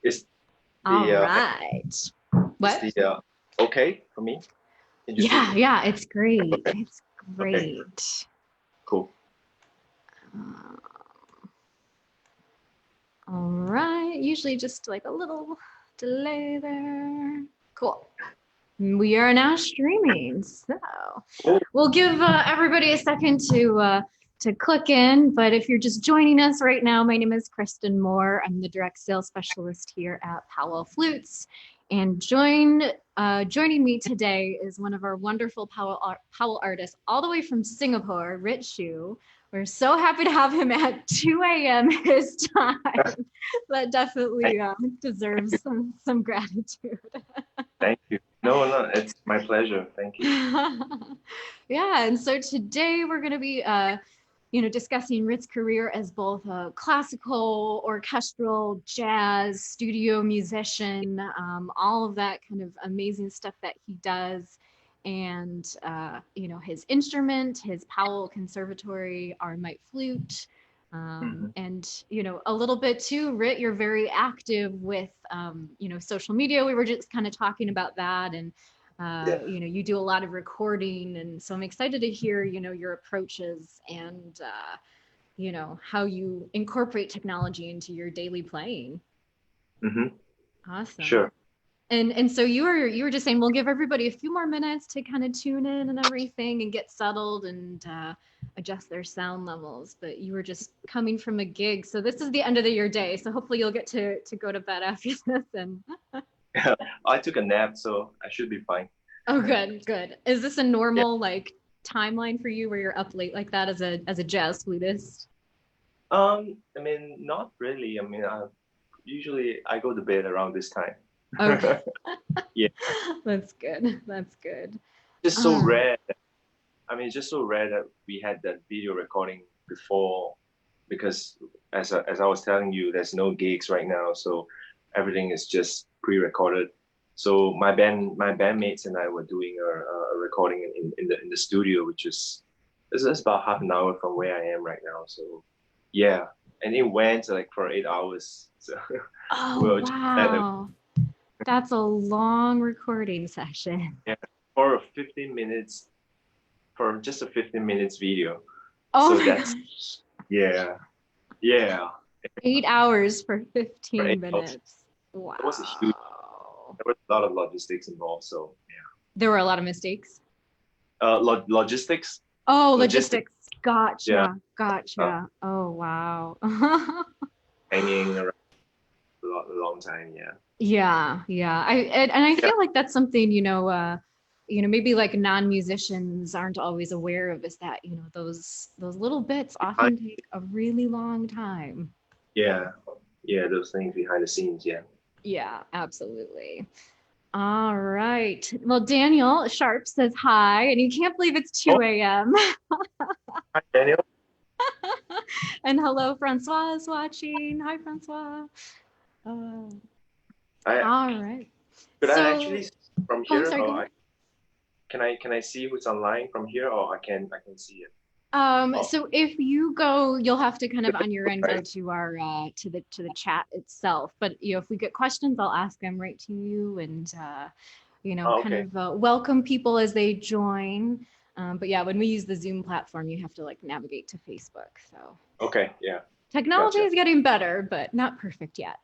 Is All the right. is What? the okay for me? Can you see Yeah, me? yeah, it's great. Okay. It's Okay. great. Cool. Uh, all right. Usually just like a little delay there. Cool. We are now streaming, so Cool. we'll give everybody a second to click in. But if you're just joining us right now, my name is Kristyn Moore. I'm the direct sales specialist here at Powell Flutes, and joining me today is one of our wonderful Powell artists, all the way from Singapore, Rich Shu. We're so happy to have him at 2 a.m. his time. That definitely deserves some gratitude. Thank you. No, no, it's my pleasure. Thank you. Yeah, and so today we're going to be, discussing Ritz's career as both a classical, orchestral, jazz, studio musician, all of that kind of amazing stuff that he does, and his instrument, his Powell Conservatory Aurumite flute. Mhm. And a little bit too, Rit, you're very active with social media. We were just kind of talking about that, and Yeah. you do a lot of recording, and so I'm excited to hear your approaches and how you incorporate technology into your daily playing. Mm-hmm. Awesome. Sure. And so you were just saying we'll give everybody a few more minutes to kind of tune in and everything and get settled and adjust their sound levels. But you were just coming from a gig, so this is the end of your day. So hopefully you'll get to go to bed after this. And I took a nap, so I should be fine. oh, good, good. Is this a Yeah. normal like timeline for you where you're up late like that as a jazz flutist? I mean, not really. I mean, usually I go to bed around this time. Okay, Yeah. that's good. That's good. Just so Uh, rare. I mean, it's just so rare that we had that video recording before, because as I was telling you, there's no gigs right now, so everything is just pre-recorded. So my bandmates and I were doing a recording in the studio, which is this is about half an hour from where I am right now. So yeah, and it went like for 8 hours. So we oh were just wow, that's a long recording session. yeah, for 15 minutes for just a 15 minutes video. Oh So my that's gosh. yeah. Yeah, 8 hours for for 15 8 hours. minutes. It was a huge. Wow. There was a lot of logistics involved. So There were a lot of mistakes. yeah, logistics, Oh, logistics. logistics. Yeah, Gotcha. uh, Gotcha. Oh, wow. hanging around a long time. Yeah, Yeah, yeah. And I yeah. feel like that's something, maybe like non-musicians aren't always aware of is that, those little bits I, often take a really long time. yeah, yeah. Those things behind the scenes. Yeah. Yeah, absolutely. All right. Well, Daniel Sharp says hi, and you can't believe it's Oh, 2 a.m. hi Daniel. And hello, Francois is watching. Hi, Francois. Uh, I all right. could I actually So, see from oh, I'm here, sorry, go or ahead. can I see who's online from here, or I can see it. Oh, So if you go, you'll have to kind of on your end go right. to our to the chat itself. But if we get questions, I'll ask them right to you, and Oh, kind okay. of welcome people as they join. But yeah, when we use the Zoom platform, you have to like navigate to Facebook. So Okay. Yeah. technology Gotcha. is getting better, but not perfect yet.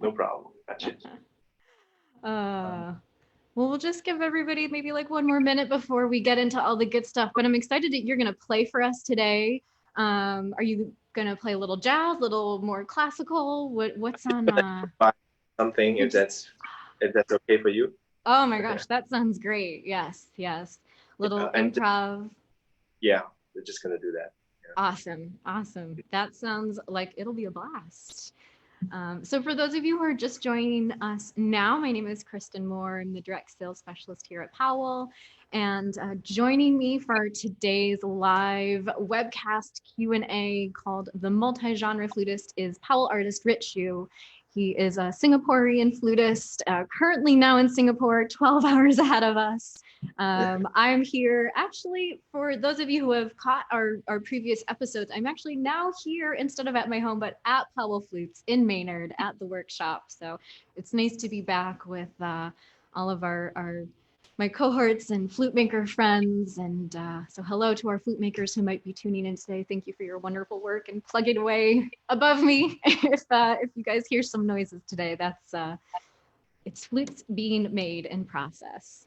No problem. Gotcha. Um, uh, well, we'll just give everybody maybe like one more minute before we get into all the good stuff. But I'm excited that you're going to play for us today. Are you going to play a little jazz, a little more classical? What's on? something Just, if that's okay for you. oh my gosh, that sounds great. Yes, yes. Little And improv. yeah, we're just gonna do that. Awesome, awesome. That sounds like it'll be a blast. So for those of you who are just joining us now, my name is Kristyn Moore. I'm the direct sales specialist here at Powell. And joining me for today's live webcast Q&A called The Multi-Genre Flutist is Powell artist Rich Shu. He is a Singaporean flutist, currently now in Singapore, 12 hours ahead of us. I'm here actually, for those of you who have caught our previous episodes, I'm actually now here instead of at my home, but at Powell Flutes in Maynard at the workshop. So it's nice to be back with all of my cohorts and flute maker friends. And so hello to our flute makers who might be tuning in today. Thank you for your wonderful work and plugging away above me. If you guys hear some noises today, that's it's flutes being made in process.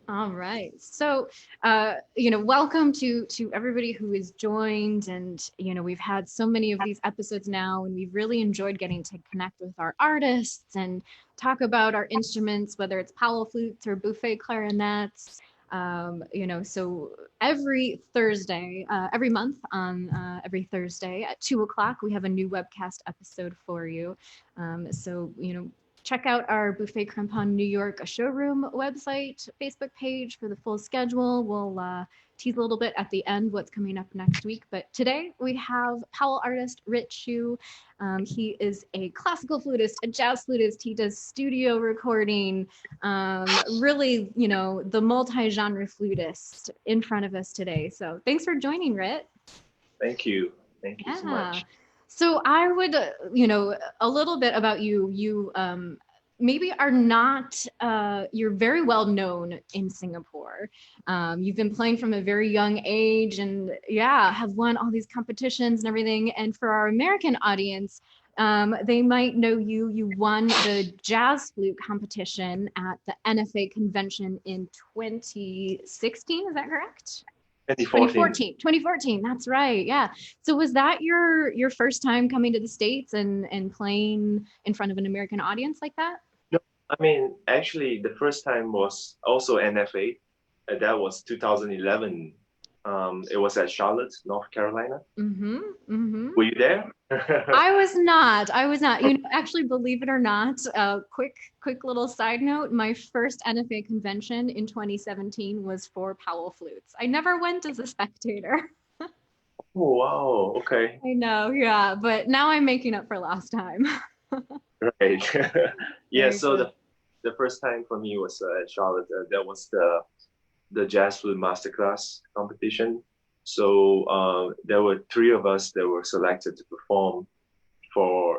All right. So, welcome to everybody who has joined. And, we've had so many of these episodes now, and we've really enjoyed getting to connect with our artists and talk about our instruments, whether it's Powell flutes or buffet clarinets. So every Thursday, every month on every Thursday at 2:00, we have a new webcast episode for you. Check out our Buffet Crampon New York showroom website, Facebook page for the full schedule. We'll tease a little bit at the end what's coming up next week. But today we have Powell artist Rich Chu. He is a classical flutist, a jazz flutist. He does studio recording, really, the multi-genre flutist in front of us today. So thanks for joining, Rich. Thank you. Thank you so much. So I would, a little bit about you. You maybe are not, you're very well known in Singapore. You've been playing from a very young age and have won all these competitions and everything. And for our American audience, they might know you. You won the jazz flute competition at the NFA convention in 2016. Is that correct? 2014, that's right. Yeah. So was that your first time coming to the States and playing in front of an American audience like that? No, I mean, actually the first time was also NFA. That was 2011. It was at Charlotte, North Carolina. Were you there? I was not. Actually, believe it or not, quick little side note, my first NFA convention in 2017 was for Powell Flutes. I never went as a spectator. Oh, wow. Okay. I know. Yeah. But now I'm making up for last time. Right. So the first time for me was at Charlotte. That was the jazz flute masterclass competition. So there were 3 of us that were selected to perform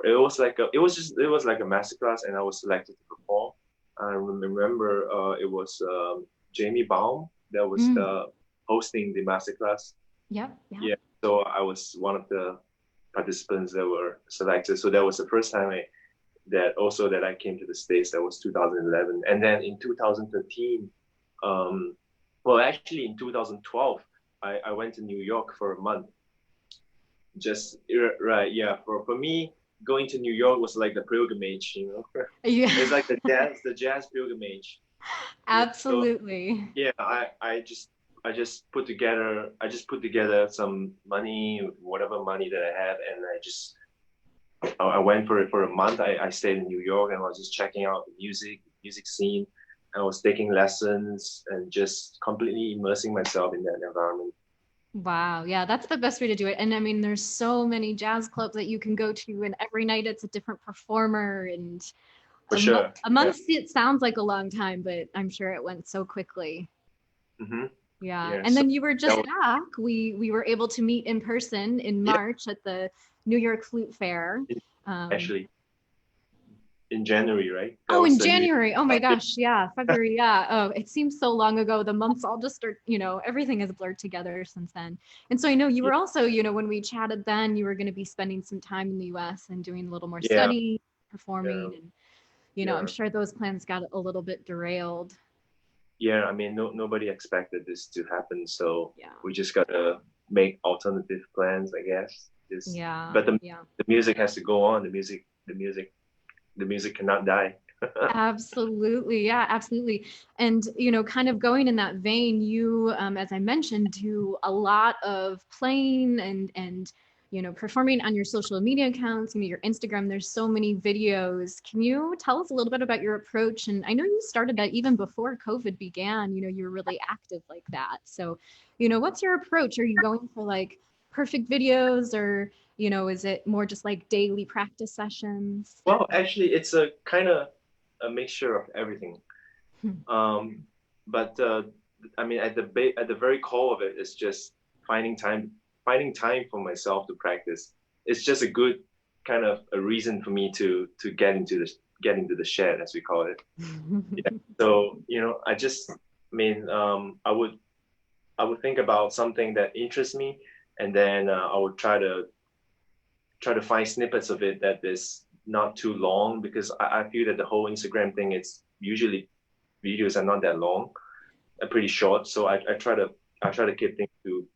it was like a masterclass, and I was selected to perform. I remember it was Jamie Baum that was hosting the masterclass. Yeah. So I was one of the participants that were selected. So that was the first time that I came to the States. That was 2011, and then in 2013. Actually in 2012, I went to New York for a month. Just right, yeah. For me, going to New York was like the pilgrimage, Yeah. It's like the jazz pilgrimage. Absolutely. So, I just put together some money, whatever money that I had, and I went for it for a month. I stayed in New York and I was just checking out the music scene. I was taking lessons and just completely immersing myself in that environment. Wow. Yeah, that's the best way to do it. And I mean, there's so many jazz clubs that you can go to, and every night it's a different performer. And a month it sounds like a long time, but I'm sure it went so quickly. Yeah. And then you were just back. We were able to meet in person in March at the New York Flute Fair. Actually. In January, right? In January. Oh my gosh. Yeah. February. Yeah. Oh, it seems so long ago. The months all just start, everything has blurred together since then. And so I know you were also, when we chatted then, you were going to be spending some time in the US and doing a little more study, performing. And, I'm sure those plans got a little bit derailed. Yeah. I mean, nobody expected this to happen. So we just got to make alternative plans, I guess. But the music has to go on. The music cannot die. Absolutely. Yeah, absolutely. And, kind of going in that vein, you, as I mentioned, do a lot of playing and performing on your social media accounts, your Instagram. There's so many videos. Can you tell us a little bit about your approach? And I know you started that even before COVID began, you were really active like that. So, what's your approach? Are you going for like perfect videos, or Is it more just like daily practice sessions? Well, actually, it's a kind of a mixture of everything. Um, but I mean, at the very core of it is just finding time for myself to practice. It's just a good kind of a reason for me to get into the shed, as we call it. Yeah. So, I mean, I would think about something that interests me, and then I would try to find snippets of it that is not too long, because I feel that the whole Instagram thing, it's usually videos are not that long, are pretty short. So I try to keep things to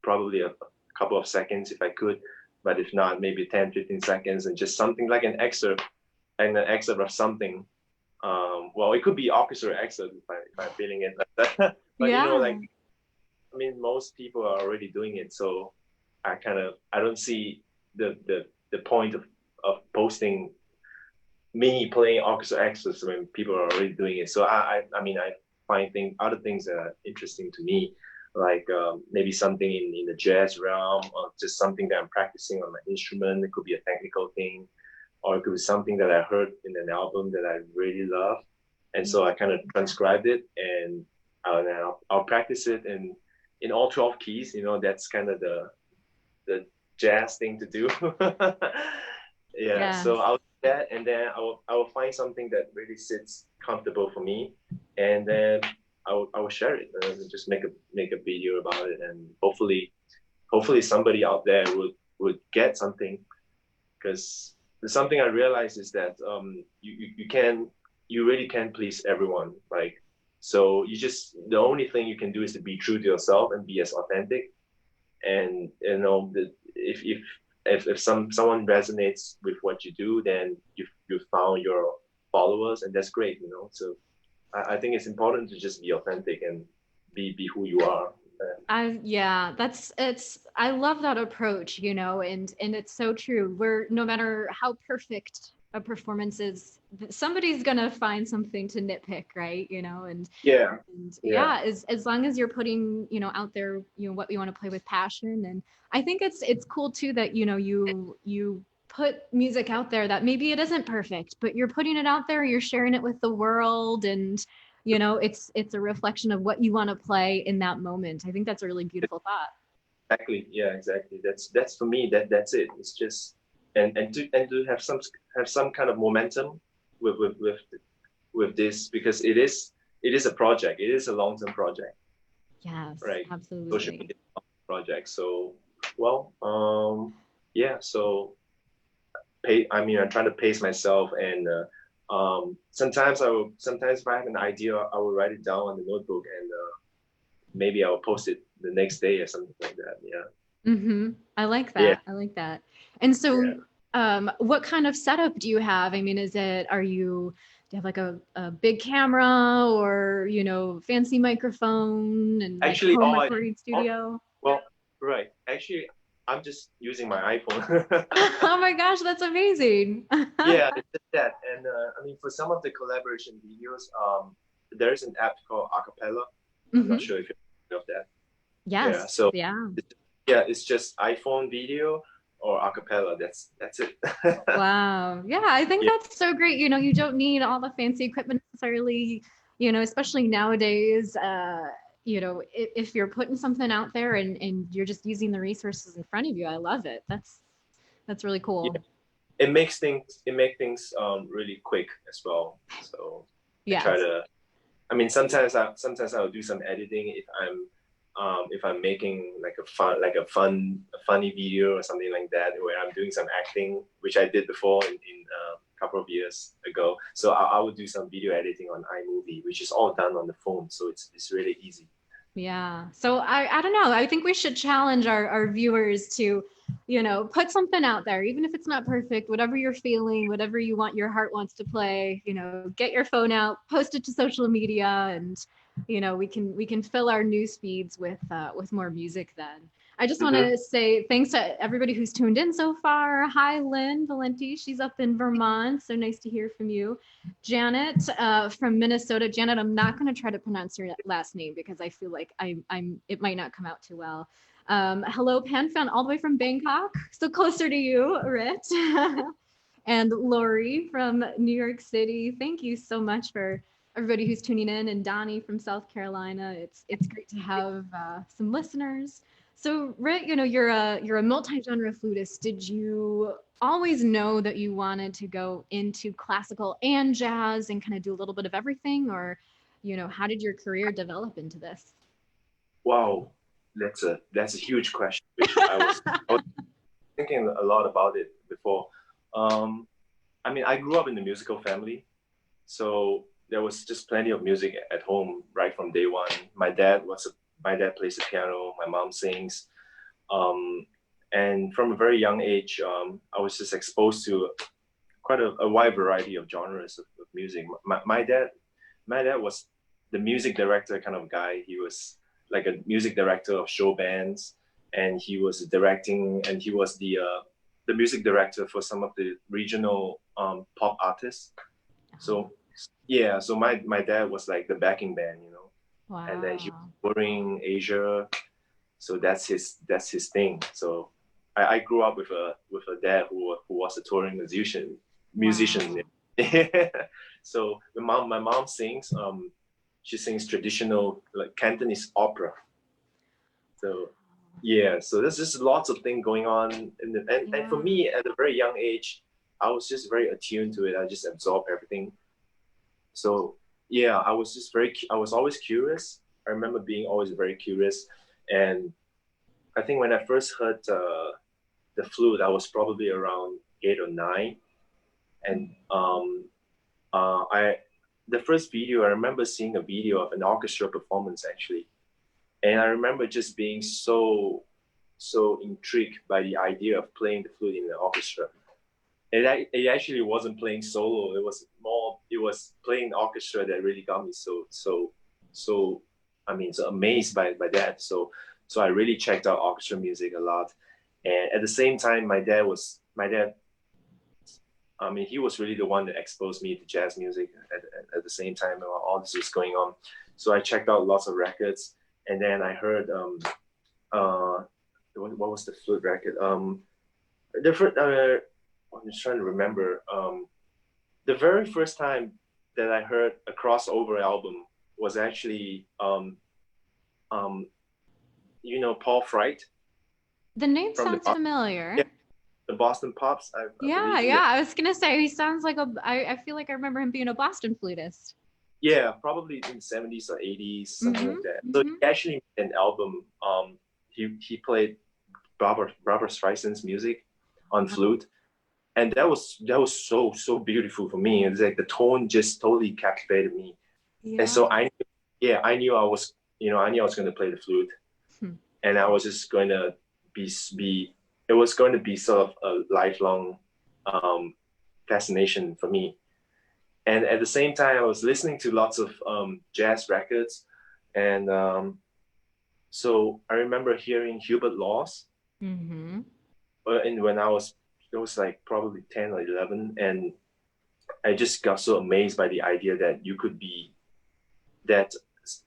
probably a couple of seconds if I could, but if not, maybe 10, 15 seconds, and just something like an excerpt of something. Well, it could be orchestra excerpt if I'm feeling it like that. But Yeah. like, I mean, most people are already doing it, so I don't see the point of posting me playing orchestra extras when people are already doing it. So I mean, I find other things that are interesting to me, like maybe something in the jazz realm, or just something that I'm practicing on my instrument. It could be a technical thing, or it could be something that I heard in an album that I really love, and so I kind of transcribed it, and I'll practice it in all 12 keys. That's kind of the jazz thing to do. Yeah, Yes. so I'll do that, and then I will find something that really sits comfortable for me, and then I will share it and just make a video about it, and hopefully somebody out there would get something, because something I realized is that you really can't please everyone, like, so the only thing you can do is to be true to yourself and be as authentic, and if someone resonates with what you do, then you found your followers, and that's great. So I think it's important to just be authentic and be who you are. I love that approach, and it's so true. No matter how perfect a performance is, somebody's gonna find something to nitpick, right? Yeah. Yeah, as long as you're putting, out there, what you want to play with passion. And I think it's cool too that, you put music out there that maybe it isn't perfect, but you're putting it out there, you're sharing it with the world, and it's a reflection of what you want to play in that moment. I think that's a really beautiful thought. Exactly. Yeah, exactly. That's for me, that's it. It's just, and to have some kind of momentum with this, because it is a project. It is a long-term project, Yes, right? Social absolutely. media project. So, well, yeah. So I'm trying to pace myself, and sometimes if I have an idea, I will write it down on the notebook, and maybe I'll post it the next day or something like that. Yeah. I like Yeah. that. I like that. And Yeah. so, what kind of setup do you have? I mean, do you have like a big camera, or, fancy microphone, and like Actually, home recording studio? well, right. Actually, I'm just using my iPhone. Oh my gosh, that's amazing. Yeah, it's just that. And I mean, for some of the collaboration videos, there's an app called Acapella. I'm not Hmm. sure if you're aware of that. Yeah. Yes. So Yeah. it's just iPhone video or acapella. That's it. Wow. Yeah, I think Yeah. that's so great. You don't need all the fancy equipment necessarily, especially nowadays. If you're putting something out there, and you're just using the resources in front of you, I love it. That's really Yeah. cool. It makes things really quick as well. So I try Yes. to. I mean, sometimes I'll do some editing if I'm making like a funny video or something like that, where I'm doing some acting, which I did before in a couple of years ago. So I would do some video editing on iMovie, which is all done on the phone. So it's really easy. Yeah. So I don't know. I think we should challenge our viewers to, put something out there, even if it's not perfect, whatever you're feeling, whatever your heart wants to play, get your phone out, post it to social media, and, we can fill our news feeds with more music then. I just want Mm-hmm. to say thanks to everybody who's tuned in so far. Hi, Lynn Valenti. She's up in Vermont. So nice to hear from you. Janet from Minnesota. Janet, I'm not going to try to pronounce your last name because I feel like it might not come out too well. Hello, Pan Fan, all the way from Bangkok, so closer to you, Rit. And Lori from New York City. Thank you so much for everybody who's tuning in, and Donnie from South Carolina. It's great to have some listeners. So, Rit, you're a multi-genre flutist. Did you always know that you wanted to go into classical and jazz and kind of do a little bit of everything, or how did your career develop into this? Wow, that's a huge question, which I was thinking a lot about it before. I mean, I grew up in a musical family, so there was just plenty of music at home right from day one. My dad plays the piano, my mom sings, and from a very young age, I was just exposed to quite a wide variety of genres of music. My dad was the music director kind of guy. He was like a music director of show bands, and he was directing, and he was the music director for some of the regional pop artists. So yeah, so my dad was like the backing band, Wow. and then he was touring Asia. So that's his thing. So I grew up with a dad who was a touring musician. Wow. So my mom sings. She sings traditional like Cantonese opera. So yeah, so there's just lots of things going on, and for me at a very young age, I was just very attuned to it. I just absorbed everything. So yeah, I was always curious. I remember being always very curious, and I think when I first heard the flute, I was probably around 8 or 9, and I the first video I remember seeing a video of an orchestra performance actually, and I remember just being so intrigued by the idea of playing the flute in the orchestra. It actually wasn't playing solo. It was playing orchestra that really got me so I mean so amazed by that. So I really checked out orchestra music a lot. And at the same time, my dad, I mean, he was really the one that exposed me to jazz music at the same time while all this was going on. So I checked out lots of records, and then I heard what was the flute record? Different. I'm just trying to remember. The very first time that I heard a crossover album was actually Paul Fright. The name sounds familiar. Yeah, the Boston Pops. I yeah. I was gonna say he sounds like I feel like I remember him being a Boston flutist. Yeah, probably in the 70s or 80s, something like that. So he actually made an album. He played Barbara Streisand's music on flute, and that was so beautiful for me. It's like the tone just totally captivated me, and so I knew I was going to play the flute, and I was just going to be it was going to be sort of a lifelong fascination for me. And at the same time, I was listening to lots of jazz records, and so I remember hearing Hubert Laws, and when it was like probably 10 or 11, and I just got so amazed by the idea that you could be that,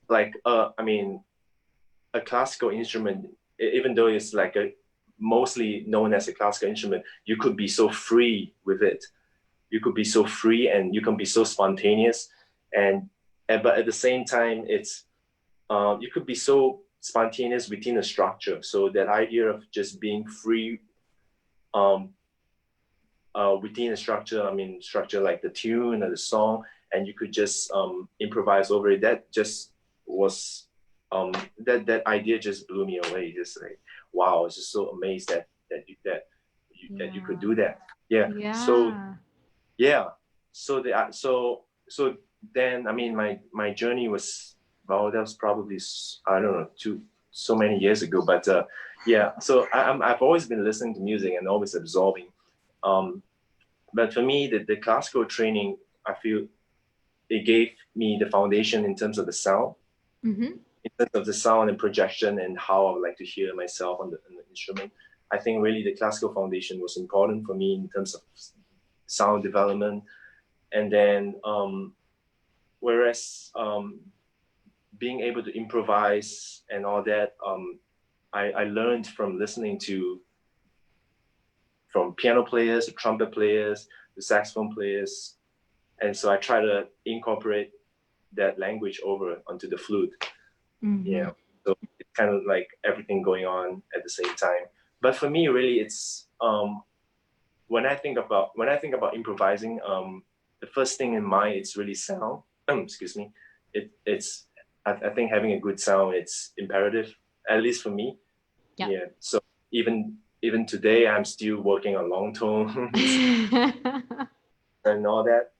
like, I mean, a classical instrument, even though it's like mostly known as a classical instrument, you could be so free with it. You could be so free, and you can be so spontaneous, but at the same time, it's you could be so spontaneous within a structure. So that idea of just being free within a structure, I mean, structure like the tune or the song, and you could just improvise over it. That just was that idea just blew me away. Just like, wow, I was just so amazed that you could do that. So so then, I mean, my journey was, well, that was probably, I don't know, so many years ago, but so I've always been listening to music and always absorbing. But for me, the classical training, I feel it gave me the foundation in terms of the sound, in terms of the sound and projection, and how I would like to hear myself on the instrument. I think really the classical foundation was important for me in terms of sound development. And then whereas being able to improvise and all that, I learned from listening from piano players to trumpet players to saxophone players, and so I try to incorporate that language over onto the flute. Yeah, so it's kind of like everything going on at the same time. But for me, really, it's when I think about improvising, the first thing in mind it's really sound. Excuse me. I think having a good sound it's imperative, at least for me. Yep. Yeah. So even today, I'm still working on long tones and all that.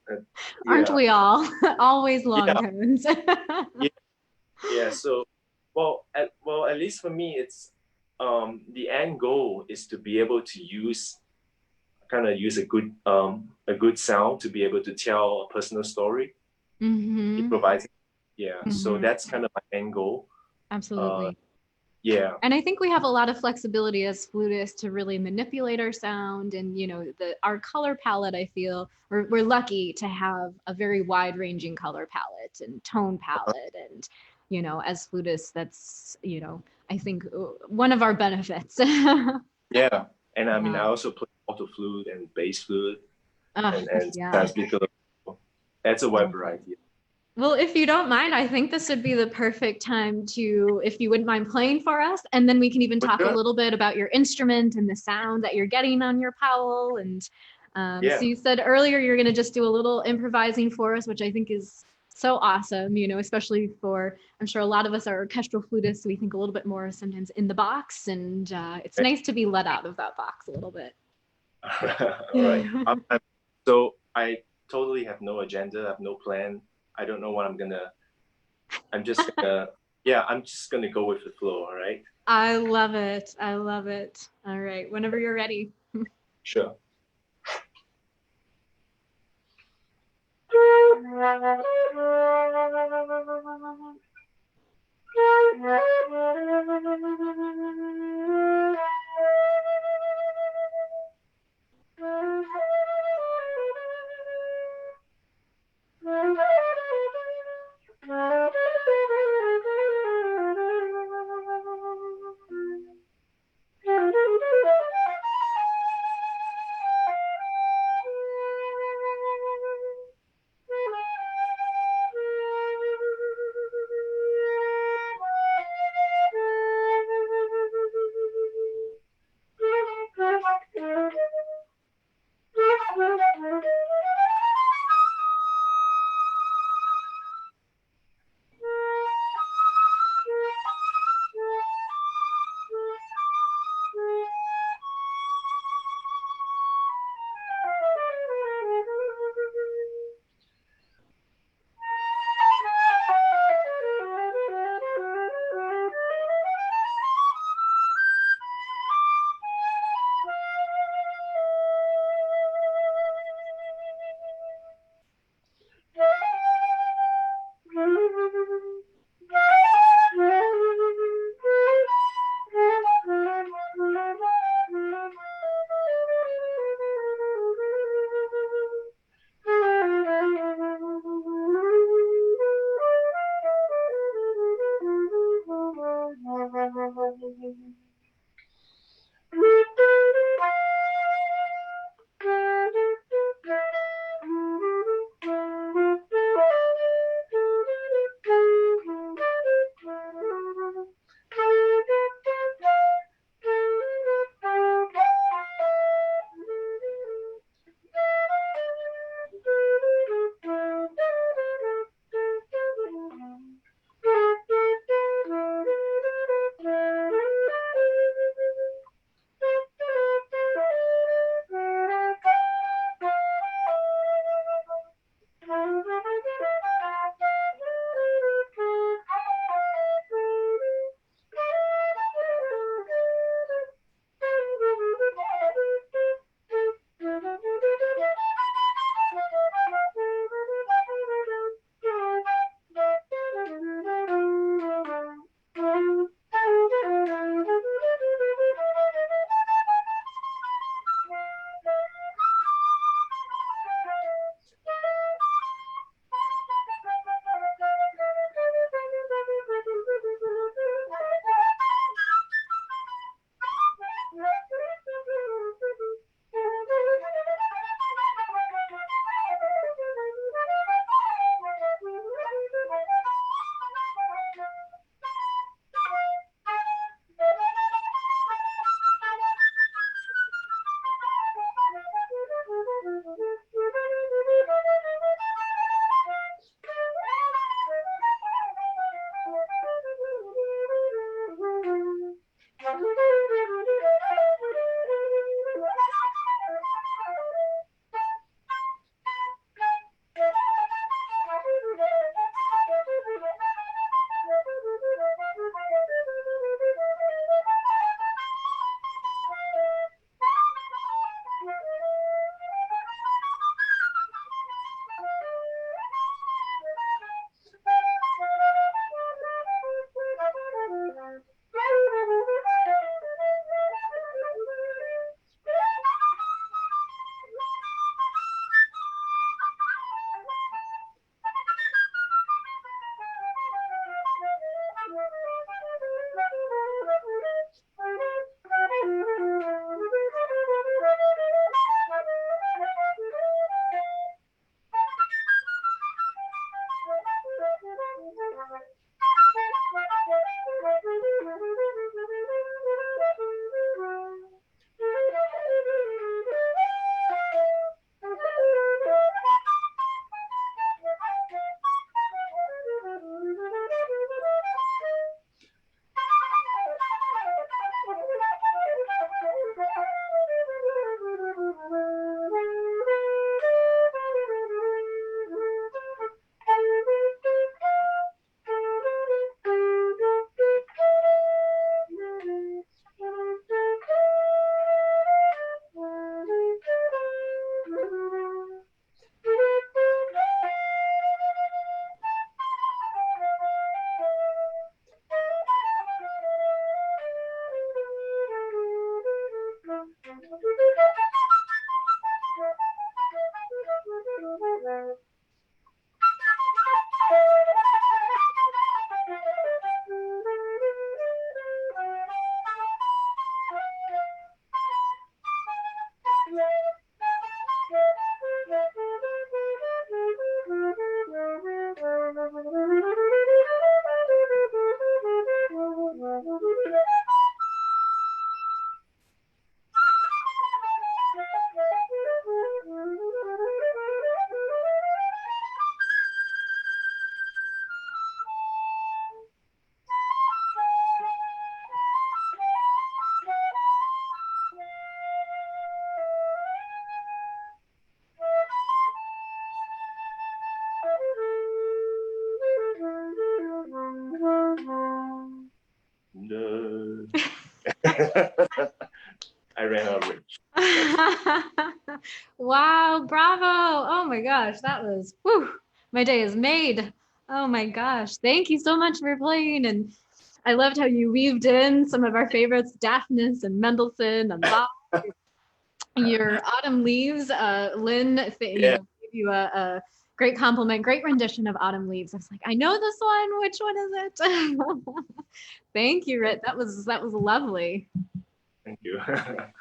Aren't we all? Always long Yeah. tones. Yeah. So, at least for me, it's the end goal is to be able to use a good sound to be able to tell a personal story, improvising. Yeah. So that's kind of my end goal. Absolutely. Yeah. And I think we have a lot of flexibility as flutists to really manipulate our sound and, our color palette, I feel we're lucky to have a very wide ranging color palette and tone palette. And, as flutists, that's, I think one of our benefits. Yeah. And I mean, I also play alto flute and bass flute and sometimes piccolo. That's a wide variety. Well, if you don't mind, I think this would be the perfect time if you wouldn't mind playing for us, and then we can even talk a little bit about your instrument and the sound that you're getting on your Powell. And so you said earlier you're going to just do a little improvising for us, which I think is so awesome, especially I'm sure a lot of us are orchestral flutists, so we think a little bit more sometimes in the box, and it's nice to be let out of that box a little bit. All right. So I totally have no agenda, I have no plan. I don't know what I'm just gonna go with the flow, all right? I love it. All right, whenever you're ready. Sure. I ran out of range. Wow, bravo. Oh my gosh, that was, whew, my day is made. Oh my gosh. Thank you so much for playing. And I loved how you weaved in some of our favorites, Daphnis and Mendelssohn and Bach. Your Autumn Leaves, Lynn, Yeah. gave you a great compliment, great rendition of Autumn Leaves. I was like, I know this one. Which one is it? Thank you, Rit. That was lovely. Thank you.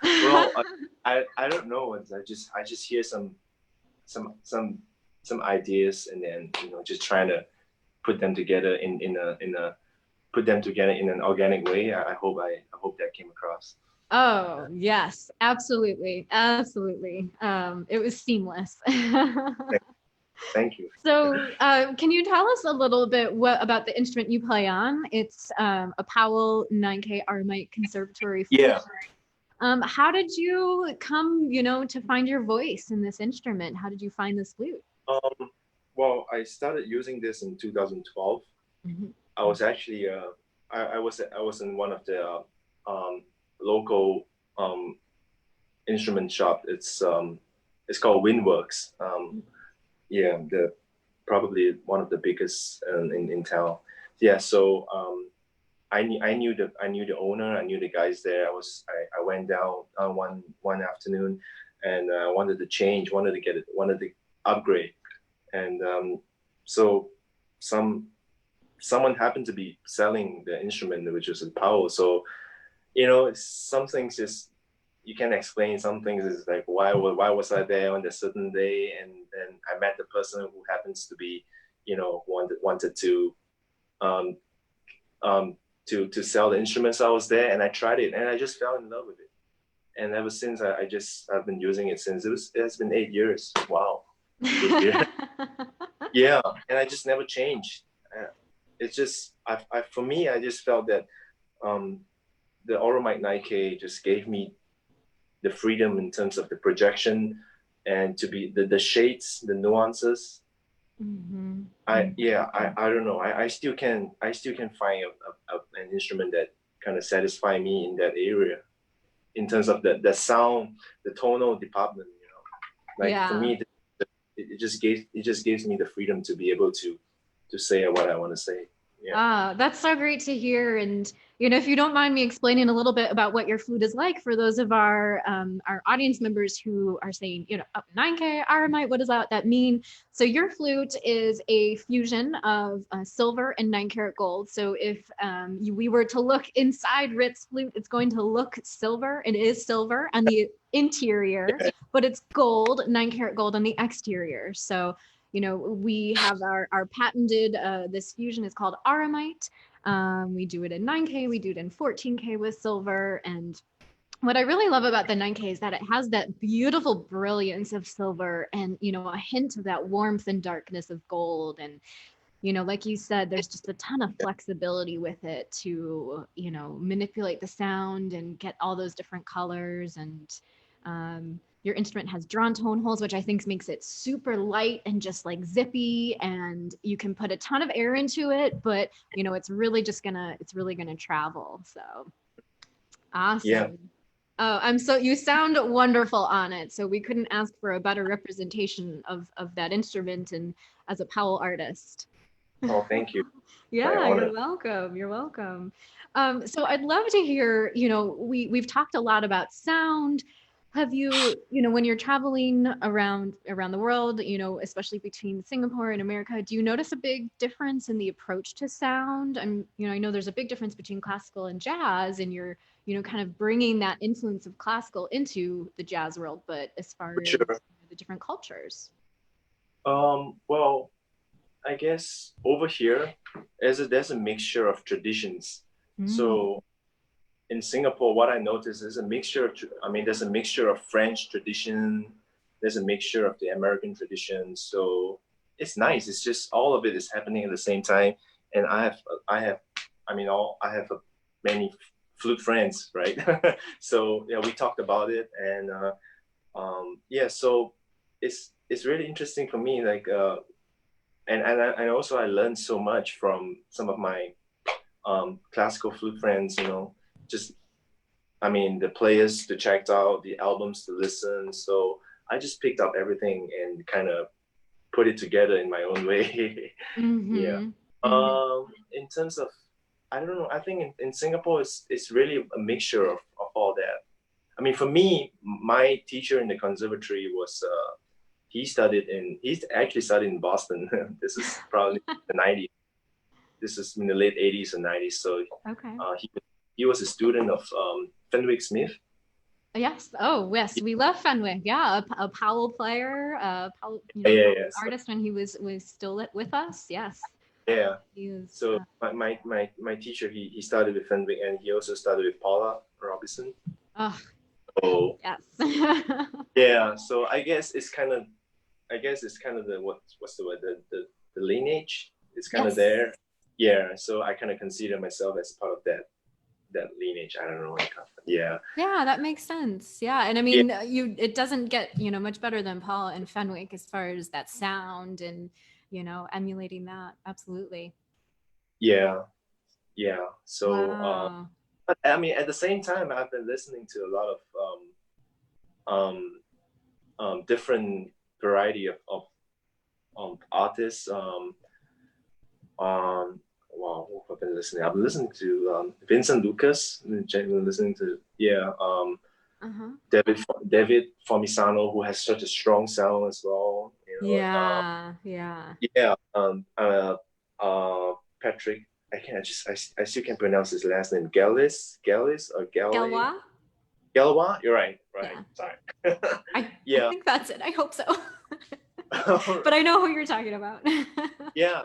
Well, I don't know. I just hear some ideas, and then just trying to put them together in a put them together in an organic way. I hope that came across. Oh, yes, absolutely. Absolutely. It was seamless. Thank you. So, can you tell us a little bit about the instrument you play on? It's a Powell 9K Aurumite Conservatory flute. Yeah. How did you come, to find your voice in this instrument? How did you find this flute? Well, I started using this in 2012. Mm-hmm. I was actually I was in one of the local instrument shop. It's called Windworks. Yeah, probably one of the biggest in town. Yeah, so I knew the owner. I knew the guys there. I went down one afternoon, and wanted to upgrade, and so someone happened to be selling the instrument, which was a Powell. So some things just you can explain. Some things is like why was I there on a certain day, and then I met the person who happens to be wanted to to sell the instruments. I was there and I tried it and I just fell in love with it, and ever since I've been using it since. It has been 8 years. Wow. 8 years. Yeah, and I just never changed. It's just for me, I just felt that the Aurumite 9K just gave me the freedom in terms of the projection and to be the shades, the nuances. Mm-hmm. I don't know. I still can find an instrument that kind of satisfy me in that area in terms of the sound, the tonal department. For me, it just gives me the freedom to be able to say what I want to say. Yeah. That's so great to hear. And if you don't mind me explaining a little bit about what your flute is like for those of our audience members who are saying, 9K Aurumite, what does that mean? So your flute is a fusion of silver and 9-karat gold. So if we were to look inside Rit's flute, it's going to look silver. It is silver on the interior, but it's gold, 9-karat gold on the exterior. So we have our patented, this fusion is called Aurumite. We do it in 9K, we do it in 14K with silver. And what I really love about the 9K is that it has that beautiful brilliance of silver and, a hint of that warmth and darkness of gold. And, like you said, there's just a ton of flexibility with it to, manipulate the sound and get all those different colors. And your instrument has drawn tone holes, which I think makes it super light and just like zippy, and you can put a ton of air into it, but it's really gonna travel. So awesome. Yeah. Oh, you sound wonderful on it. So we couldn't ask for a better representation of that instrument and as a Powell artist. Oh, thank you. Yeah, you're welcome. You're welcome. So I'd love to hear, we've talked a lot about sound. Have you, when you're traveling around the world, especially between Singapore and America, do you notice a big difference in the approach to sound? I know there's a big difference between classical and jazz, and you're, kind of bringing that influence of classical into the jazz world, but as far as the different cultures. Well, I guess over here, there's a mixture of traditions. So in Singapore, what I noticed is a mixture there's a mixture of French tradition, there's a mixture of the American tradition. So it's nice. It's just all of it is happening at the same time. And I have many flute friends, right? So we talked about it, and so it's really interesting for me. Like, and also I learned so much from some of my classical flute friends. Just I mean, the players to check out, the albums to listen. So I just picked up everything and kind of put it together in my own way. Yeah. In terms of, I don't know, I think in Singapore, it's really a mixture of all that. I mean, for me, my teacher in the conservatory was, he's actually studied in Boston. This is probably the 90s. This is in the late 80s and 90s. So he was a student of Fenwick Smith. Yes. Oh, yes. We love Fenwick. Yeah, a Powell player, Powell, artist when he was still with us. Yes. Yeah. So my teacher, he started with Fenwick, and he also started with Paula Robinson. Oh. Yes. Yeah. So I guess it's kind of the what's the word, the lineage is kind of there. Yeah. So I kind of consider myself as part of that lineage. I don't know. Yeah. Yeah, that makes sense. Yeah. And I mean, it doesn't get, much better than Paul and Fenwick as far as that sound and, emulating that. Absolutely. Yeah. Yeah. So, but I mean, at the same time, I've been listening to a lot of different variety of artists. Wow, who I've been listening. I've been listening to Vincent Lucas. Listening to David Formisano, who has such a strong sound as well. Patrick. I still can't pronounce his last name. Gallis or Galois? Galois? You're right. Yeah. Sorry. I think that's it. I hope so. But I know who you're talking about. Yeah.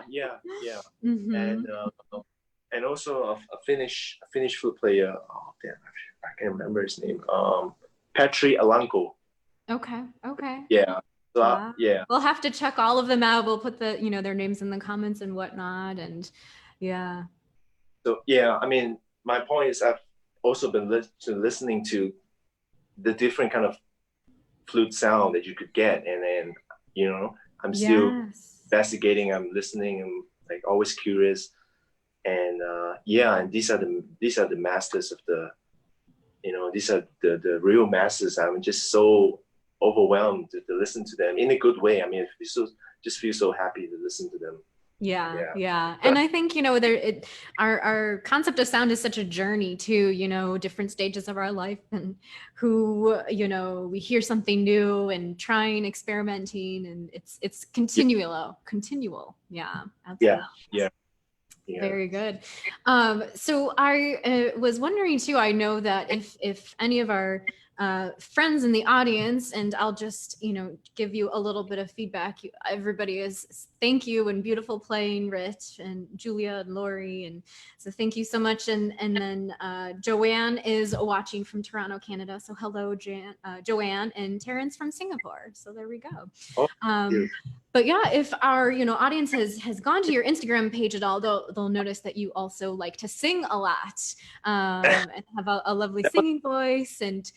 And also a Finnish flute player. Oh damn, I can't remember his name. Petri Alanko. Okay. Yeah. So we'll have to check all of them out. We'll put the their names in the comments and whatnot, and yeah. So I mean, my point is I've also been listening to the different kind of flute sound that you could get, and then I'm still investigating. I'm listening. I'm like always curious, and and these are the masters of the, these are the real masters. I'm just so overwhelmed to listen to them in a good way. I mean, just feel so happy to listen to them. Yeah. And I think, our concept of sound is such a journey to, different stages of our life, and who, we hear something new and trying, experimenting, and it's continual. Yeah. Absolutely. Yeah. Very good. So I was wondering too, I know that if any of our friends in the audience, and I'll just give you a little bit of feedback. Everybody is thank you and beautiful playing, Rich and Julia and Lori, and so thank you so much. And then Joanne is watching from Toronto, Canada. So hello, Joanne, and Terrence from Singapore. So there we go. But yeah, if our audience has gone to your Instagram page at all, they'll notice that you also like to sing a lot and have a lovely singing voice. And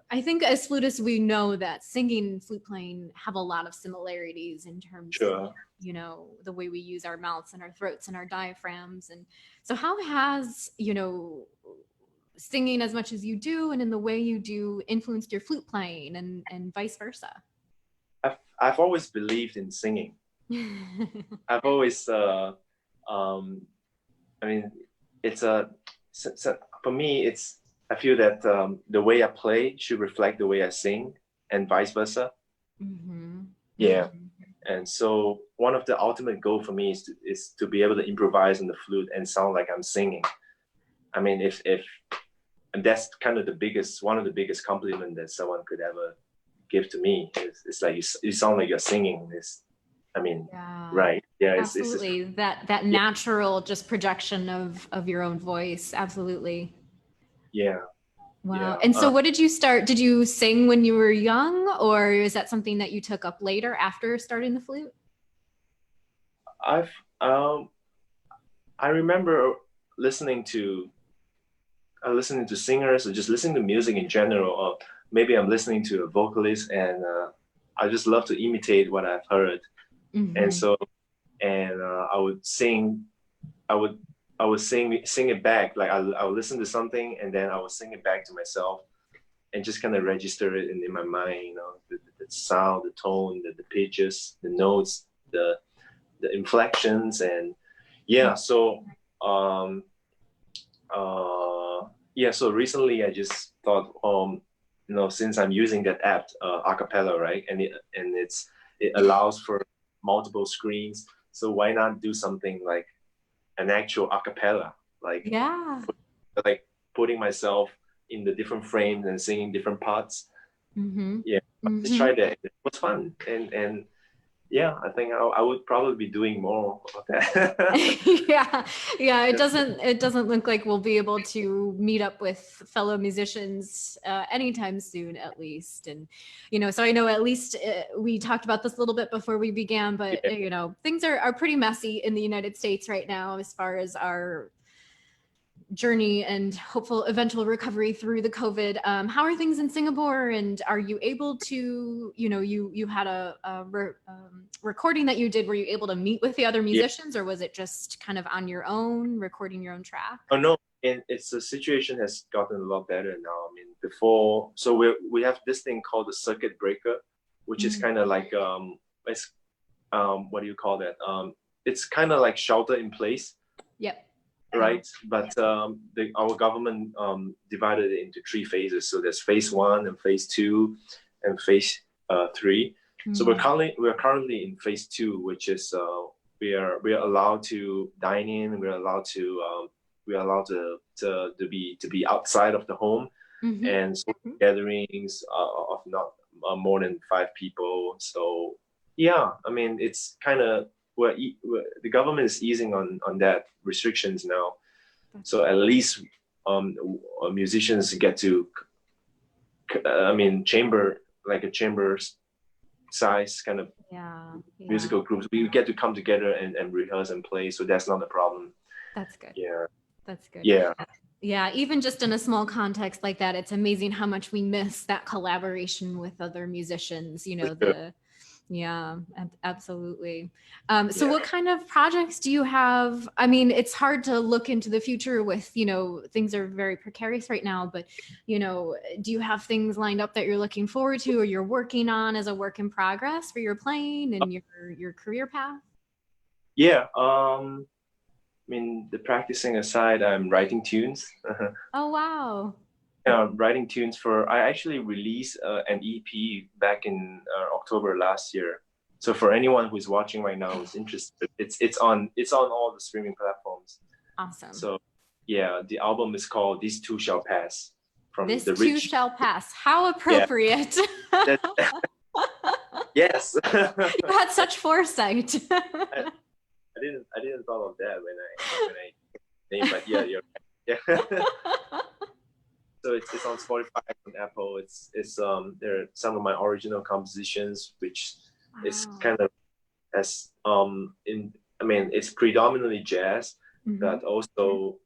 I think as flutists, we know that singing and flute playing have a lot of similarities in terms of, the way we use our mouths and our throats and our diaphragms. And so how has, singing as much as you do and in the way you do influenced your flute playing and vice versa? I've always believed in singing. I've always, I mean, it's for me, I feel that the way I play should reflect the way I sing, and vice versa. Yeah. And so one of the ultimate goal for me is to be able to improvise on the flute and sound like I'm singing. I mean, and that's kind of one of the biggest compliment that someone could ever give to me. It's like you sound like you're singing. Right? Yeah, absolutely. It's that natural just projection of your own voice. Absolutely. Yeah. Wow. Yeah. And so what did you start? Did you sing when you were young, or is that something that you took up later after starting the flute? I remember listening to singers, or just listening to music in general, or maybe I'm listening to a vocalist, and I just love to imitate what I've heard. And so I would sing. I would I would sing it back. Like I'll listen to something and then I will sing it back to myself and just kind of register it in my mind, you know, the sound, the tone, the pitches, the notes, the inflections, and yeah. So so recently I just thought, you know, since I'm using that app, Acapella, right, and it allows for multiple screens, so why not do something like an actual acapella, like Yeah. like putting myself in the different frames and singing different parts. Yeah, I just tried that. It was fun, and yeah, I think I would probably be doing more of that. Yeah, it doesn't look like we'll be able to meet up with fellow musicians anytime soon, at least. And so I know at least we talked about this a little bit before we began, but Yeah. things are pretty messy in the United States right now as far as our journey and hopeful eventual recovery through the COVID. How are things in Singapore? And are you able to, you had a recording that you did, were you able to meet with the other Yeah. musicians, or was it just kind of on your own, recording your own track? Oh no, and it's the situation has gotten a lot better now. I mean, before, so we have this thing called the circuit breaker, which is kind of like it's what do you call that? It's kind of like shelter in place. Yep. Right, but our government divided it into 3 phases. So there's phase 1 and phase 2 and phase 3. So we're currently in phase 2, which is we are allowed to dine in. We're allowed to be outside of the home, and social gatherings of not more than 5 people. So yeah, I mean, it's kind of the government is easing on that restrictions now. So at least musicians get to, chamber, like a chamber size kind of musical groups. We get to come together and rehearse and play. So that's not a problem. That's good. Yeah. That's good. Yeah. Yeah, even just in a small context like that, it's amazing how much we miss that collaboration with other musicians, Yeah, absolutely. So what kind of projects do you have? I mean, it's hard to look into the future with, things are very precarious right now, but, do you have things lined up that you're looking forward to or you're working on as a work in progress for your playing and your career path? Yeah. The practicing aside, I'm writing tunes. Oh, wow. Writing tunes I actually released an EP back in October last year. So for anyone who's watching right now who's interested, it's on all the streaming platforms. Awesome. So yeah, the album is called "These Two Shall Pass." This Too Shall Pass. How appropriate. Yeah. Yes. You had such foresight. I didn't thought of that when I named, but yeah, you're right. Yeah. So it's on Spotify and Apple. It's there are some of my original compositions, which is kind of as it's predominantly jazz, but also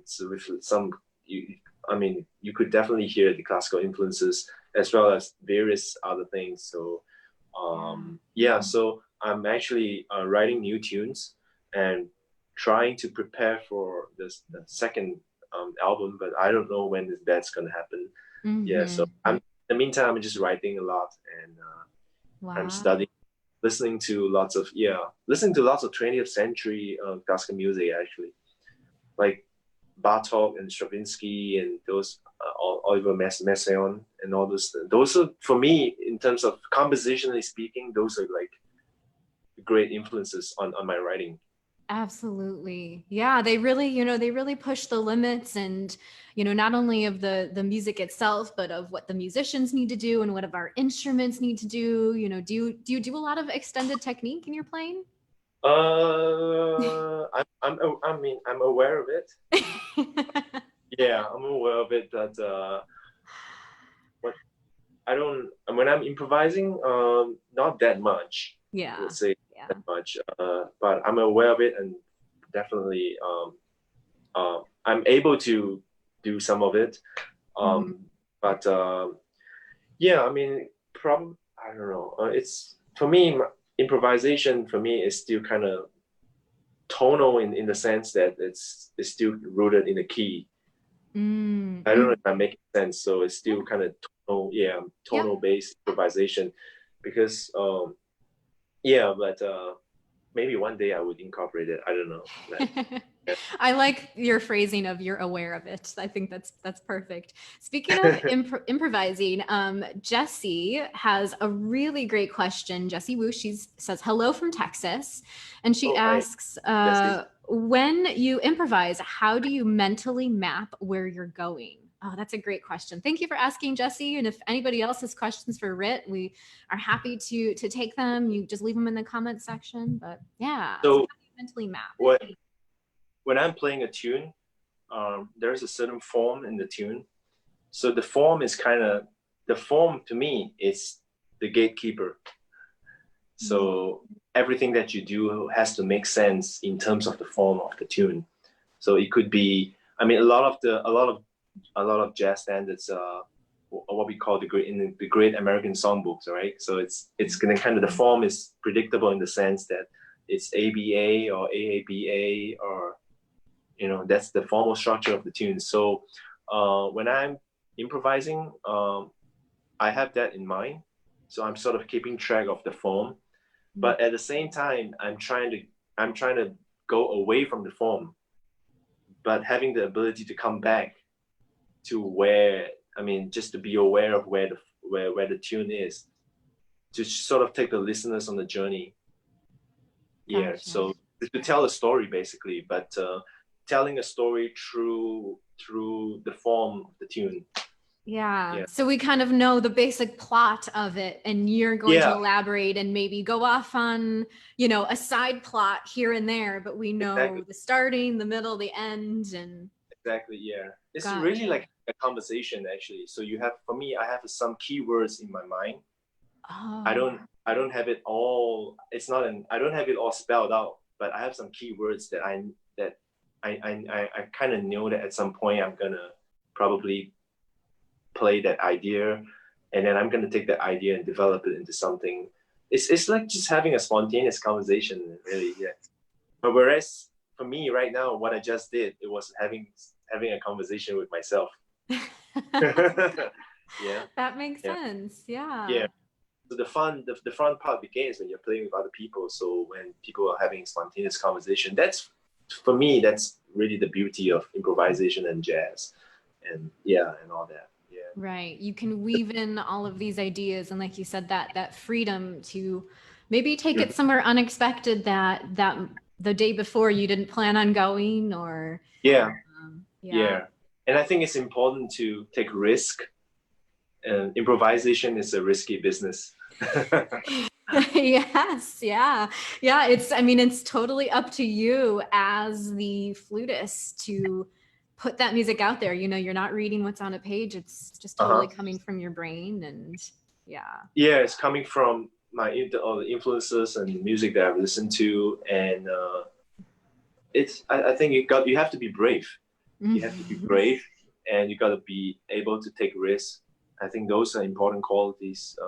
so with some you could definitely hear the classical influences as well as various other things. So so I'm actually writing new tunes and trying to prepare for the second album, but I don't know when that's gonna happen. Yeah, so in the meantime, I'm just writing a lot, and I'm studying, listening to lots of 20th century classical music, actually, like Bartok and Stravinsky and those Oliver Messiaen and all those. Those are, for me, in terms of compositionally speaking, those are like great influences on my writing. Absolutely. Yeah, they really push the limits and, not only of the music itself, but of what the musicians need to do and what of our instruments need to do. Do you do a lot of extended technique in your playing? I'm aware of it. Yeah, I'm aware of it, but when I'm improvising, not that much. Yeah. Let's say that much. But I'm aware of it, and definitely I'm able to do some of it. But yeah, probably, I don't know. It's, for me, improvisation for me is still kind of tonal in the sense that it's still rooted in the key. I don't know if I'm making sense. So it's still kind of tonal based improvisation, because but maybe one day I would incorporate it. I don't know. I like your phrasing of "you're aware of it." I think that's perfect. Speaking of improvising, Jessie has a really great question. Jessie Wu, she says hello from Texas, and she asks, when you improvise, how do you mentally map where you're going? Oh, that's a great question. Thank you for asking, Jessie. And if anybody else has questions for Rit, we are happy to take them. You just leave them in the comments section. But yeah, so how do you mentally map? When I'm playing a tune, there's a certain form in the tune. So the form to me is the gatekeeper. So everything that you do has to make sense in terms of the form of the tune. So it could be, I mean, a lot of jazz standards are what we call the great American songbooks, right? So it's gonna kind of, the form is predictable in the sense that it's ABA or AABA, or that's the formal structure of the tune. So when I'm improvising, I have that in mind. So I'm sort of keeping track of the form, but at the same time, I'm trying to go away from the form, but having the ability to come back to just to be aware of where the tune is, to sort of take the listeners on the journey. Yeah, gotcha. So to tell a story basically, but telling a story through the form of the tune. Yeah. So we kind of know the basic plot of it, and you're going to elaborate and maybe go off on, a side plot here and there, but we know the starting, the middle, the end, and exactly. Yeah. It's really like a conversation actually. So I have some keywords in my mind. Oh. I don't have it all. I don't have it all spelled out, but I have some keywords that I kind of know that at some point I'm gonna probably play that idea, and then I'm gonna take that idea and develop it into something. It's like just having a spontaneous conversation, really. Yeah. But whereas for me right now, what I just did, it was having a conversation with myself. Yeah. That makes sense. Yeah. Yeah. So the fun part begins when you're playing with other people. So when people are having spontaneous conversation, that's really the beauty of improvisation and jazz, and all that. Yeah. Right. You can weave in all of these ideas, and like you said, that freedom to maybe take it somewhere unexpected that the day before you didn't plan on going, or yeah. And I think it's important to take risk. And improvisation is a risky business. Yes. Yeah. It's totally up to you as the flutist to put that music out there. You're not reading what's on a page. It's just totally coming from your brain. And it's coming from all the influences and music that I've listened to. And I think you have to be brave. You have to be brave, and you got to be able to take risks. I think those are important qualities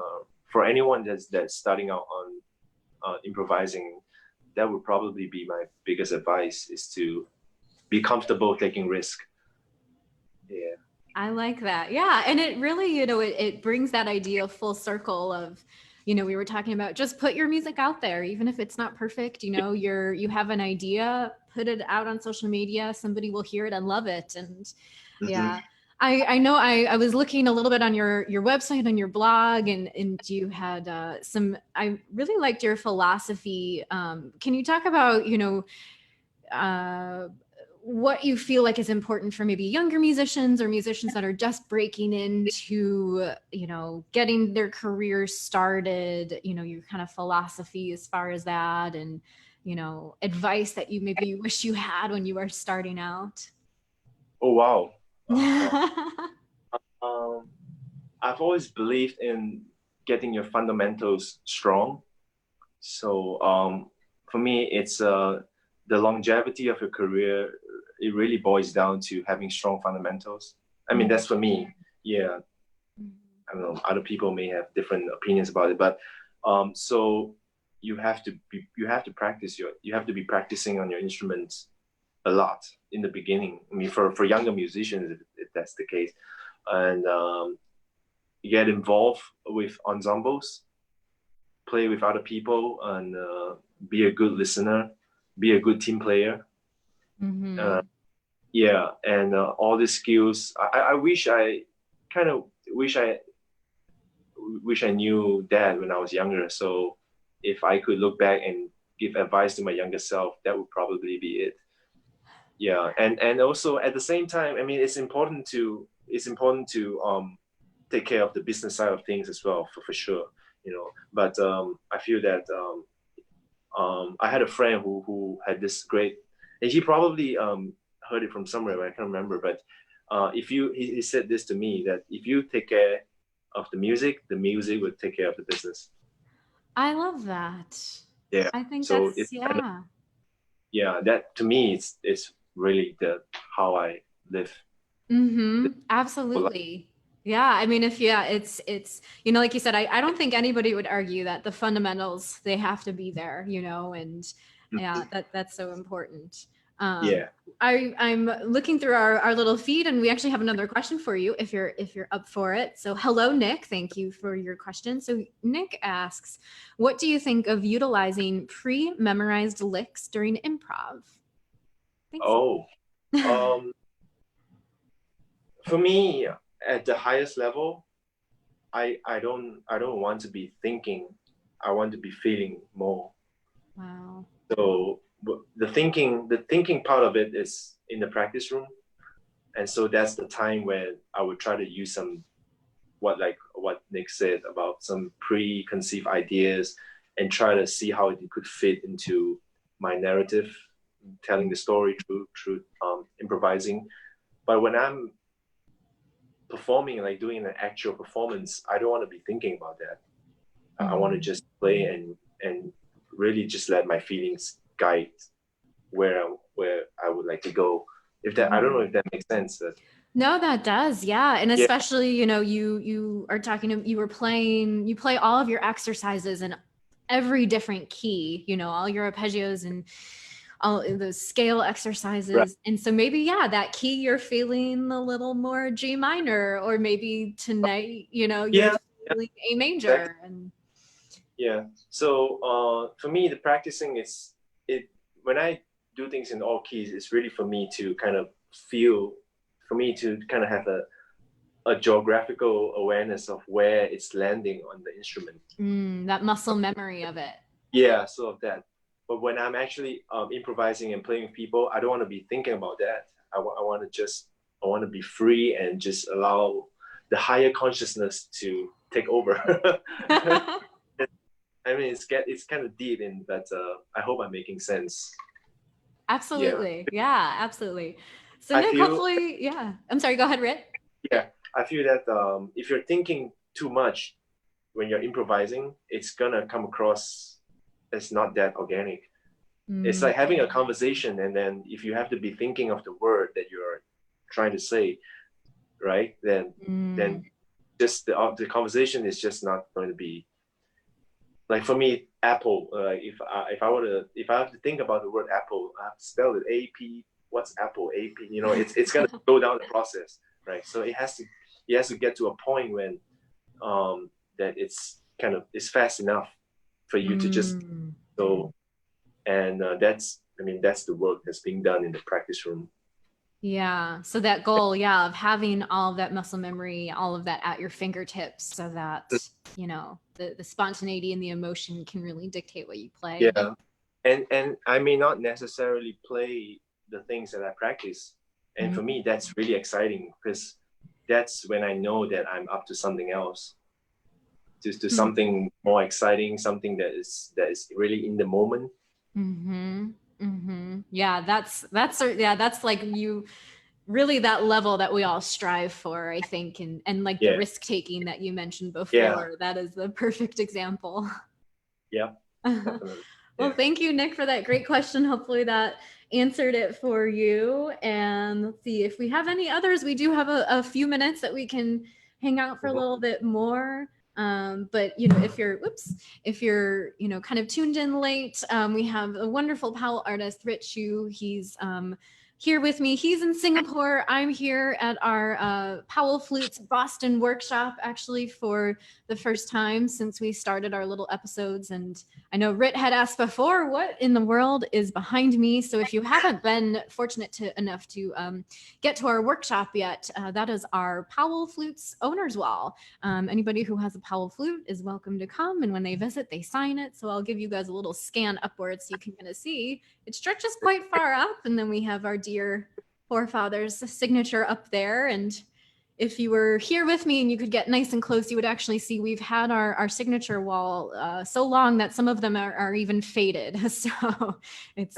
for anyone that's starting out on improvising. That would probably be my biggest advice, is to be comfortable taking risk. Yeah. I like that. Yeah. And it really, it brings that idea full circle of, we were talking about just put your music out there, even if it's not perfect, you have an idea, put it out on social media, somebody will hear it and love it. And yeah. I know I was looking a little bit on your website, on your blog, and you had I really liked your philosophy. Can you talk about, what you feel like is important for maybe younger musicians or musicians that are just breaking into, getting their career started, your kind of philosophy as far as that, and, advice that you wish you had when you were starting out? Oh, wow. I've always believed in getting your fundamentals strong. So for me, it's the longevity of your career. It really boils down to having strong fundamentals. I mean, that's for me. Yeah. I don't know, other people may have different opinions about it, but so you have to be practicing on your instruments a lot in the beginning. I mean, for younger musicians, if that's the case, and get involved with ensembles, play with other people, and be a good listener, be a good team player. Mm-hmm. Yeah, and all these skills. I wish I kind of wish I knew that when I was younger. So if I could look back and give advice to my younger self, that would probably be it. Yeah, and also at the same time, I mean, it's important to take care of the business side of things as well, for sure, you know. But I feel that I had a friend who had this great, and he probably heard it from somewhere, but I can't remember. But he said this to me, that if you take care of the music will take care of the business. I love that. Yeah. I think So that's, yeah. Yeah, that to me it's really how I live. Mm-hmm. Absolutely. Yeah. I mean, it's, like you said, I don't think anybody would argue that the fundamentals, they have to be there, and yeah, that's so important. Yeah. I'm looking through our little feed, and we actually have another question for you if you're up for it. So hello, Nick. Thank you for your question. So Nick asks, what do you think of utilizing pre-memorized licks during improv? Thanks. Oh, for me, at the highest level, I don't want to be thinking. I want to be feeling more. Wow. So the thinking part of it is in the practice room, and so that's the time where I would try to use some what Nick said about some preconceived ideas, and try to see how it could fit into my narrative, telling the story through improvising. But when I'm performing, like doing an actual performance, I don't want to be thinking about that. I want to just play and really just let my feelings guide where I would like to go. If that, I don't know if that makes sense. No, that does. Yeah. And especially, you are talking, you play all of your exercises in every different key, all your arpeggios and all those scale exercises. Right. And so maybe, that key you're feeling a little more G minor, or maybe tonight, you're feeling A major. Exactly. And so for me, the practicing when I do things in all keys, it's really for me to kind of have a geographical awareness of where it's landing on the instrument. That muscle memory of it. Yeah, so of that. But when I'm actually improvising and playing with people, I don't want to be thinking about that. I want to be free and just allow the higher consciousness to take over. I mean, it's kind of deep, but I hope I'm making sense. Absolutely. Yeah, absolutely. So Nick, hopefully, I'm sorry, go ahead, Rit. Yeah, I feel that if you're thinking too much when you're improvising, it's gonna come across as not that organic. It's like having a conversation, and then if you have to be thinking of the word that you're trying to say, right? Then just the conversation is just not going to be. Like for me, apple. If I have to think about the word apple, I have to spell it AP. What's apple? AP. It's gonna go down the process, right? So it has to get to a point when that it's fast enough for you to just go, and that's the work that's being done in the practice room. Yeah. So that goal, of having all of that muscle memory, all of that at your fingertips, so that, the spontaneity and the emotion can really dictate what you play. Yeah. And I may not necessarily play the things that I practice. And for me, that's really exciting, because that's when I know that I'm up to something else, to something more exciting, something that is really in the moment. Yeah, that's like really that level that we all strive for, I think, and like the risk taking that you mentioned before, that is the perfect example. Yeah. Well, thank you, Nick, for that great question. Hopefully that answered it for you. And let's see if we have any others. We do have a few minutes that we can hang out for a little bit more. But you know, if you're you know kind of tuned in late, we have a wonderful Powell artist, Rit Chu. He's here with me. He's in Singapore. I'm here at our Powell Flutes Boston workshop, actually for the first time since we started our little episodes. And I know Rit had asked before, what in the world is behind me? So if you haven't been fortunate enough to get to our workshop yet, that is our Powell Flutes owner's wall. Anybody who has a Powell flute is welcome to come. And when they visit, they sign it. So I'll give you guys a little scan upwards so you can kind of see. It stretches quite far up. And then we have our dear forefathers' signature up there. And if you were here with me and you could get nice and close, you would actually see we've had our signature wall so long that some of them are even faded. So it's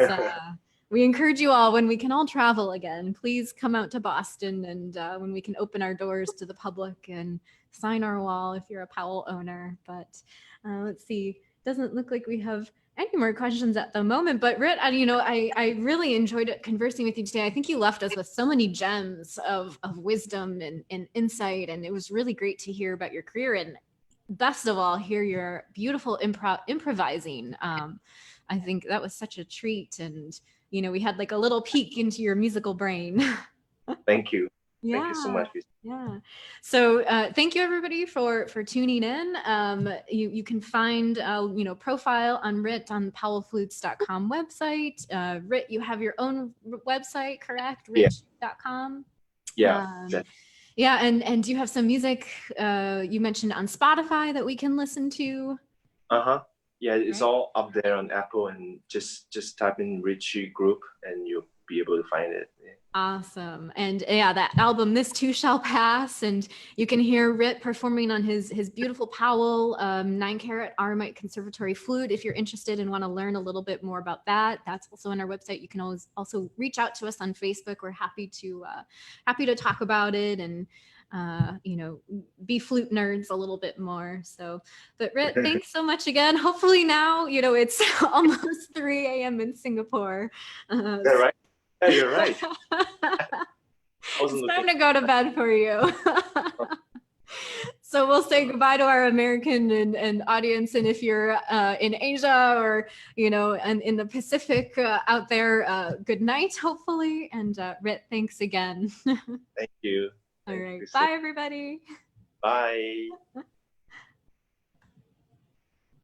we encourage you all, when we can all travel again, please come out to Boston, and when we can open our doors to the public and sign our wall if you're a Powell owner. But let's see, doesn't look like we have any more questions at the moment. But Rit, you know, I really enjoyed conversing with you today. I think you left us with so many gems of wisdom and insight, and it was really great to hear about your career, and best of all, hear your beautiful improvising. I think that was such a treat, and you know, we had like a little peek into your musical brain. Thank you. Yeah. Thank you so much. Yeah. So thank you everybody for tuning in. You can find you know, profile on Rit on powellflutes.com website. Rit, you have your own website, correct? Rit.com. Yeah. Yeah, and do you have some music you mentioned on Spotify that we can listen to? Yeah, it's all up there on Apple, and just type in Richie Group and you'll be able to find it. Yeah. Awesome. And yeah, that album, This Too Shall Pass, and you can hear Rit performing on his beautiful Powell 9-carat Aurumite Conservatory flute. If you're interested and want to learn a little bit more about that, that's also on our website. You can always also reach out to us on Facebook. We're happy to talk about it and you know, be flute nerds a little bit more. So, but Rit, thanks so much again. Hopefully now, you know, it's almost 3 a.m. in Singapore. Is that right? Yeah, you're right. It's time to go to bed for you. So we'll say goodbye to our American and audience. And if you're in Asia or, you know, and in the Pacific out there, good night, hopefully. And Rit, thanks again. Thank you. All right. Bye, everybody. Bye.